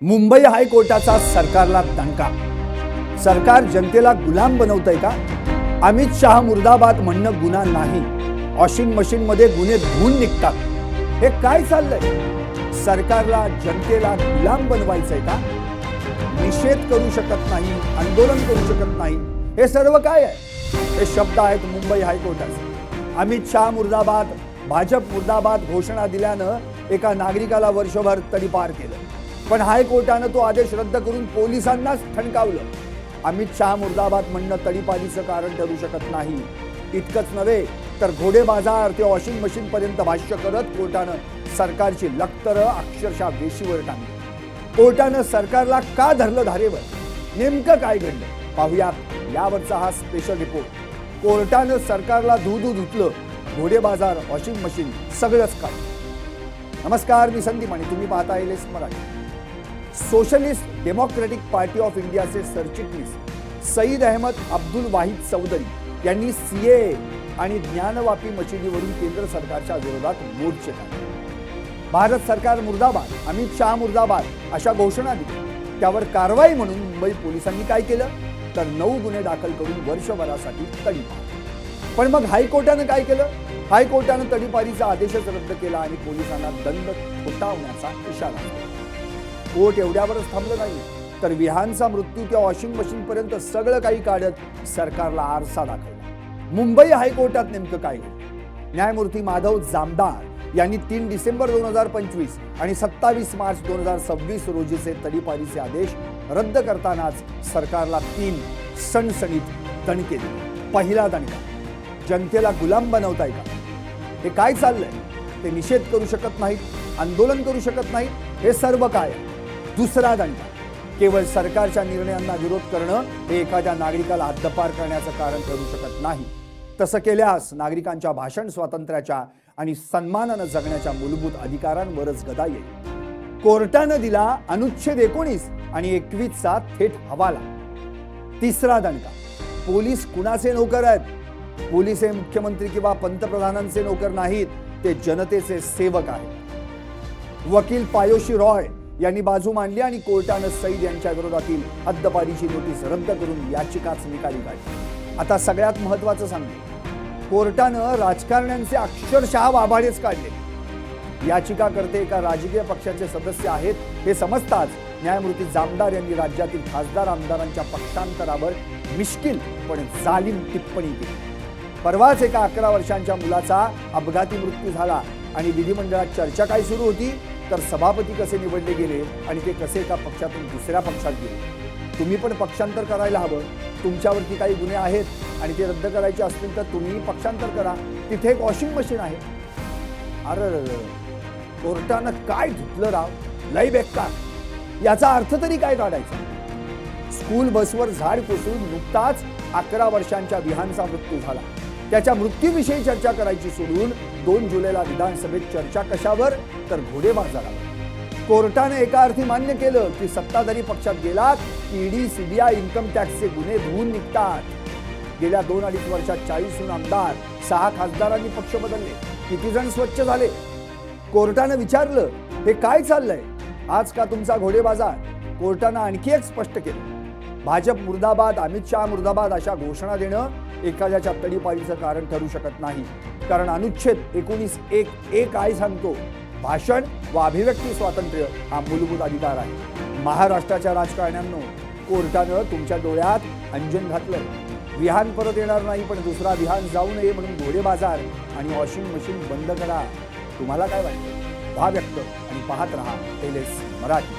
मुंबई हायकोर्टाचा सरकारला दणका. सरकार जनतेला गुलाम बनवतंय का? अमित शाह मुर्दाबाद म्हणणं गुन्हा नाही. वॉशिंग मशीन मध्ये गुन्हे धुवून निघतात. हे काय चाललंय? सरकारला जनतेला गुलाम बनवायचंय का? निषेध करू शकत नाही, आंदोलन करू शकत नाही, हे सर्व काय आहे? हे शब्द आहेत मुंबई हायकोर्टाचे. अमित शाह मुर्दाबाद, भाजप मुर्दाबाद घोषणा दिल्यानं एका नागरिकाला वर्षभर तडीपार केलं. पण हायकोर्टानं तो आदेश रद्द करून पोलिसांनाच ठणकावलं. अमित शाह मुर्दाबाद म्हणणं तडीपारीचं कारण ठरू शकत नाही. इतकंच नव्हे तर घोडे बाजार ते वॉशिंग मशीन पर्यंत भाष्य करत कोर्टानं सरकारची लक्तरं अक्षरशः वेशीवर टांगली. कोर्टानं सरकारला का धरलं धारेवर? नेमकं काय घडलं पाहूया यावरचा हा स्पेशल रिपोर्ट. कोर्टानं सरकारला धुतलं. घोडे बाजार, वॉशिंग मशीन सगळंच काय. नमस्कार, मी संदीप आणि तुम्ही पाहता LS Marathi. Socialist democratic party of इंडियाचे सरचिटणीस सईद अहमद अब्दुल वाहिद चौधरी यांनी CAA आणि ज्ञानवापी मशिदीवरून केंद्र सरकारच्या विरोधात मोर्चे काढले. भारत सरकार मुर्दाबाद, अमित शाह मुर्दाबाद अशा घोषणा दिल्या. त्यावर कारवाई म्हणून मुंबई पोलिसांनी काय केलं तर 9 गुन्हे दाखल करून वर्षभरासाठी तडीपार. पण मग हायकोर्टानं काय केलं? हायकोर्टानं तडीपारीचा आदेशच रद्द केला आणि पोलिसांना दंड ठोठावण्याचा इशारा दिला. कोर्ट एवढ्यावरच थांबलं नाही तर विहानचा मृत्यू त्या वॉशिंग मशीन पर्यंत सगळं काही काढत सरकारला आरसा दाखवला. मुंबई हायकोर्टात नेमकं काय घडलं? न्यायमूर्ती माधव जामदार यांनी 3 डिसेंबर 2025 आणि 27 मार्च 2026 रोजीचे तडीपारीचे आदेश रद्द करतानाच सरकारला 3 सणसणीत दणके दिले. पहिला दणका, जनतेला गुलाम बनवताय का? हे काय चाललंय? ते निषेध करू शकत नाहीत, आंदोलन करू शकत नाहीत, हे सर्व काय? दुसरा दंडा, केवळ सरकारच्या निर्णयांना विरोध करणं हे एखाद्या नागरिकाला हद्दपार करण्याचं कारण ठरू शकत नाही. तसं केल्यास नागरिकांच्या भाषण स्वातंत्र्याच्या आणि सन्मानानं जगण्याच्या मूलभूत अधिकारांवरच गदा येईल. कोर्टानं दिला अनुच्छेद 19 आणि 21चा थेट हवाला. तिसरा दणका, पोलीस कुणाचे नोकर आहेत? पोलीस हे मुख्यमंत्री किंवा पंतप्रधानांचे नोकर नाहीत, ते जनतेचे सेवक आहेत. वकील पायोशी रॉय यांनी बाजू मांडली आणि कोर्टानं सईद यांच्या विरोधातील हद्दपारीची नोटीस रद्द करून याचिकाच निकाली काढली. आता सगळ्यात महत्त्वाचं सांगतो, कोर्टानं राजकारण्यांचे अक्षरशः वाभाडेच काढले. याचिकाकर्ते एका राजकीय पक्षाचे सदस्य आहेत हे समजताच न्यायमूर्ती जामदार यांनी राज्यातील खासदार आमदारांच्या पक्षांतरावर मिश्किल पण जालिम टिप्पणी केली. परवाच एका 11 वर्षांच्या मुलाचा अपघाती मृत्यू झाला आणि विधिमंडळात चर्चा काय सुरू होती तर सभापती कसे निवडले गेले आणि ते कसे एका पक्षातून दुसऱ्या पक्षात गेले. तुम्ही पण पक्षांतर करायला हवं. तुमच्यावरती काही गुन्हे आहेत आणि ते रद्द करायचे असतील तर तुम्ही पक्षांतर करा. तिथे एक वॉशिंग मशीन आहे. अरे, कोर्टानं काय धुतलं राव, लय बेकार. याचा अर्थ तरी काय काढायचा? स्कूल बसवर झाड कोसळून नुकताच 11 वर्षांच्या विहानचा मृत्यू झाला. त्याच्या मृत्यूविषयी चर्चा करायची सोडून 2 जुलैला विधानसभेत चर्चा कशावर तर घोडे बाजारावर. कोर्टाने एका अर्थी मान्य केलं की सत्ताधारी पक्षात गेलात ED, CBI, इन्कम टॅक्सचे गुन्हे धुवून निघतात. गेल्या 2-2.5 वर्षात 40हून आमदार, 6 खासदारांनी पक्ष बदलले. किती जण स्वच्छ झाले? कोर्टानं विचारलं, हे काय चाललंय? आज का तुमचा घोडे बाजार? कोर्टानं आणखी एक स्पष्ट केलं, भाजप मुर्दाबाद, अमित शाह मुर्दाबाद अशा घोषणा देणं एखाद्याच्या तडीपारीचं कारण ठरू शकत नाही. कारण अनुच्छेद 19(1) काय सांगतो? भाषण व अभिव्यक्ती स्वातंत्र्य हा मूलभूत अधिकार आहे. महाराष्ट्राच्या राजकारण्यांनो, कोर्टानं तुमच्या डोळ्यात अंजन घातलं. विहान परत येणार नाही, पण दुसरा विहान जाऊ नये म्हणून घोडे बाजार आणि वॉशिंग मशीन बंद करा. तुम्हाला काय वाटतं? भाव व्यक्त आणि पाहत रहा LS मराठी.